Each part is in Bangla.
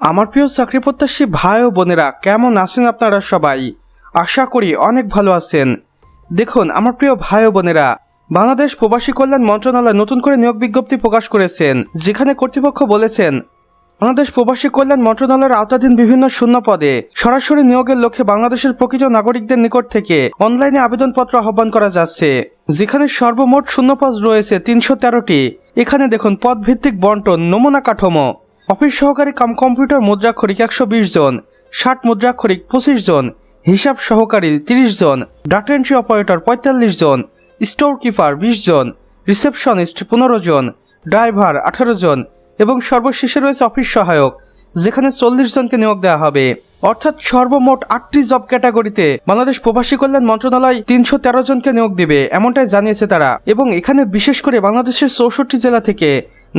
আমার প্রিয় চাকরি প্রত্যাশী ভাই ও বোনেরা, কেমন আছেন আপনারা সবাই? আশা করি অনেক ভালো আছেন। দেখুন আমার প্রিয় ভাই ও বোনেরা, বাংলাদেশ প্রবাসী কল্যাণ মন্ত্রণালয় নতুন করে নিয়োগ বিজ্ঞপ্তি প্রকাশ করেছেন, যেখানে কর্তৃপক্ষ বলেছেন বাংলাদেশ প্রবাসী কল্যাণ মন্ত্রণালয়ের আওতাধীন বিভিন্ন শূন্য পদে সরাসরি নিয়োগের লক্ষ্যে বাংলাদেশের প্রকৃত নাগরিকদের নিকট থেকে অনলাইনে আবেদনপত্র আহ্বান করা যাচ্ছে, যেখানে সর্বমোট শূন্য পদ রয়েছে 313টি। এখানে দেখুন পদ ভিত্তিক বন্টন, নমুনা কাঠামো। অফিস সহকারী কাম কম্পিউটার মুদ্রাক্ষরিক 120 জন, 60 মুদ্রাক্ষরিক 25 জন, হিসাব সহকারী 30 জন, ডাটা এন্ট্রি অপারেটর 45 জন, স্টোর কিপার 20 জন, রিসেপশনিস্ট 15 জন, ড্রাইভার 18 জন এবং সর্বশেষে রয়েছে অফিস সহায়ক, যেখানে 40 জনকে নিয়োগ দেওয়া হবে। অর্থাৎ সর্বমোট 8টি জব ক্যাটাগরিতে বাংলাদেশ প্রবাসী কল্যাণ মন্ত্রণালয় 313 জনকে নিয়োগ দিবে, এমনটাই জানিয়েছে তারা। এবং এখানে বিশেষ করে বাংলাদেশের 64 জেলা থেকে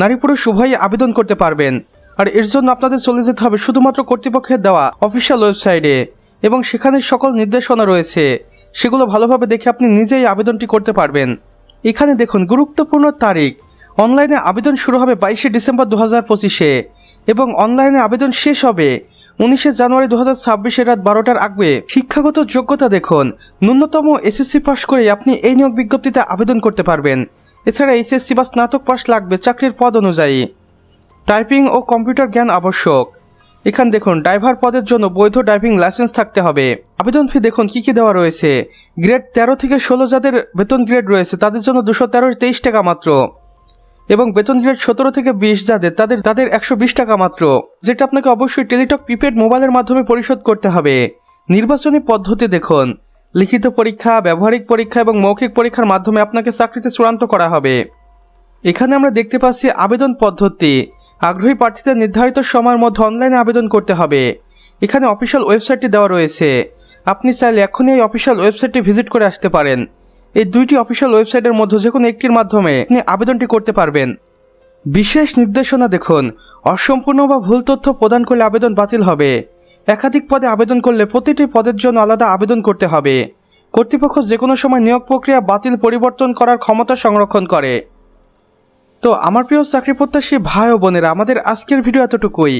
নারী পুরুষ উভয়ই আবেদন করতে পারবেন। আর এর জন্য আপনাদের চলে যেতে হবে শুধুমাত্র কর্তৃপক্ষের দেওয়া অফিসিয়াল ওয়েবসাইটে, এবং সেখানে সকল নির্দেশনা রয়েছে, সেগুলো ভালোভাবে দেখে আপনি নিজেই আবেদনটি করতে পারবেন। এখানে দেখুন গুরুত্বপূর্ণ তারিখ, অনলাইনে আবেদন শুরু হবে 22শে ডিসেম্বর 2025-এ এবং অনলাইনে আবেদন শেষ হবে 19শে জানুয়ারি 2026 রাত 12টার আগে। শিক্ষাগত যোগ্যতা দেখুন, ন্যূনতম এসএসসি পাস করে আপনি এই নিয়োগ বিজ্ঞপ্তিতে আবেদন করতে পারবেন। এছাড়া এইচএসসি বা স্নাতক পাস লাগবে চাকরির পদ অনুযায়ী। টাইপিং ও কম্পিউটার জ্ঞান আবশ্যক। এখানে দেখুন ড্রাইভার পদের জন্য বৈধ ড্রাইভিং লাইসেন্স থাকতে হবে। আবেদন ফি দেখুন কি কি দেওয়া রয়েছে। গ্রেড 13 থেকে 16 যাদের বেতন গ্রেড রয়েছে তাদের জন্য 223 টাকা মাত্র, এবং বেতন গ্রেড 17 থেকে 20 যাদের তাদের 120 টাকা মাত্র, যেটা আপনাকে অবশ্যই টেলিটক প্রিপেড মোবাইলের মাধ্যমে পরিশোধ করতে হবে। নির্বাচনী পদ্ধতি দেখুন, লিখিত পরীক্ষা, ব্যবহারিক পরীক্ষা এবং মৌখিক পরীক্ষার মাধ্যমে আপনাকে চাকরিতে চূড়ান্ত করা হবে। এখানে আমরা দেখতে পাচ্ছি আবেদন পদ্ধতি। আগ্রহী প্রার্থীদের নির্ধারিত সময়ের মধ্যে অনলাইনে আবেদন করতে হবে। এখানে অফিসিয়াল ওয়েবসাইটটি দেওয়া রয়েছে, আপনি চাইলে এখনই এই অফিসিয়াল ওয়েবসাইটটি ভিজিট করে আসতে পারেন। এই দুইটি অফিসিয়াল ওয়েবসাইটের মধ্যে যে কোনো একটির মাধ্যমে আপনি আবেদনটি করতে পারবেন। বিশেষ নির্দেশনা দেখুন, অসম্পূর্ণ বা ভুল তথ্য প্রদান করলে আবেদন বাতিল হবে। একাধিক পদে আবেদন করলে প্রতিটি পদের জন্য আলাদা আবেদন করতে হবে। কর্তৃপক্ষ যে কোনো সময় নিয়োগ প্রক্রিয়া বাতিল পরিবর্তন করার ক্ষমতা সংরক্ষণ করে। তো আমার প্রিয় চাকরি প্রত্যাশী ভাই ও বোনেরা, আমাদের আজকের ভিডিও এতটুকুই।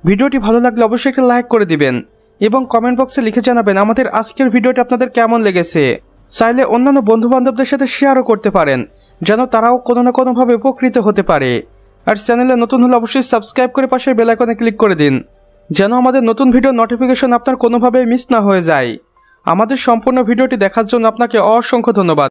ভিডিওটি ভালো লাগলে অবশ্যই একটা লাইক করে দিবেন এবং কমেন্ট বক্সে লিখে জানাবেন আমাদের আজকের ভিডিওটি আপনাদের কেমন লেগেছে। চাইলে অন্যান্য বন্ধু বান্ধবদের সাথে শেয়ারও করতে পারেন, যেন তারাও কোনো না কোনোভাবে উপকৃত হতে পারে। আর চ্যানেলে নতুন হলে অবশ্যই সাবস্ক্রাইব করে পাশের বেল আইকনে ক্লিক করে দিন, যেন আমাদের নতুন ভিডিও নোটিফিকেশন আপনার কোনোভাবেই মিস না হয়ে যায়। আমাদের সম্পূর্ণ ভিডিওটি দেখার জন্য আপনাকে অসংখ্য ধন্যবাদ।